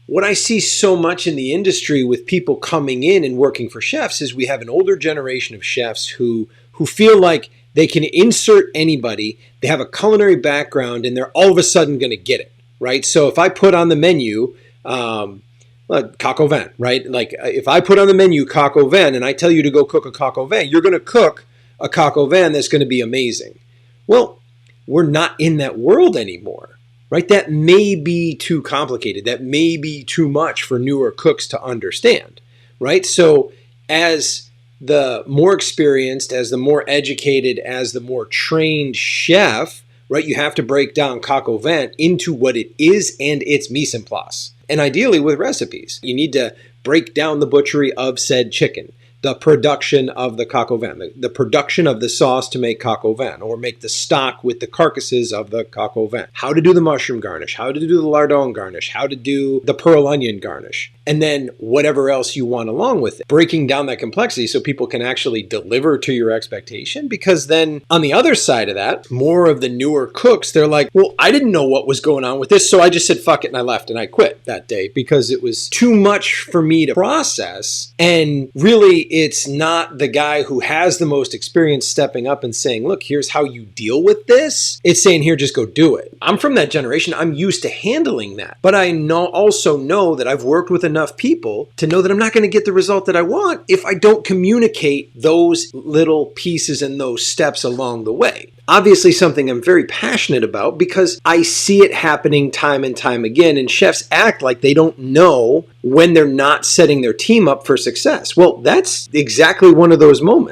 what I see so much in the industry with people coming in and working for chefs is we have an older generation of chefs who feel like they can insert anybody, they have a culinary background, and they're all of a sudden going to get it, right? So if I put on the menu, coq au vin, right? Like if I put on the menu coq au vin and I tell you to go cook a coq au vin, you're going to cook a coq au vin that's going to be amazing. Well, we're not in that world anymore. Right? That may be too complicated. That may be too much for newer cooks to understand. Right? So as the more experienced, as the more educated, as the more trained chef, right, you have to break down coq au vin into what it is and its mise en place. And ideally with recipes. You need to break down the butchery of said chicken, the production of the coq au vin, the production of the sauce to make coq au vin, or make the stock with the carcasses of the coq au vin, how to do the mushroom garnish, how to do the lardon garnish, how to do the pearl onion garnish, and then whatever else you want along with it. Breaking down that complexity so people can actually deliver to your expectation, because then on the other side of that, more of the newer cooks, they're like, well, I didn't know what was going on with this, so I just said fuck it and I left and I quit that day because it was too much for me to process. And really, it's not the guy who has the most experience stepping up and saying, look, here's how you deal with this. It's saying, here, just go do it. I'm from that generation. I'm used to handling that. But I also know that I've worked with enough people to know that I'm not going to get the result that I want if I don't communicate those little pieces and those steps along the way. Obviously something I'm very passionate about because I see it happening time and time again, and chefs act like they don't know when they're not setting their team up for success. Well, that's exactly one of those moments.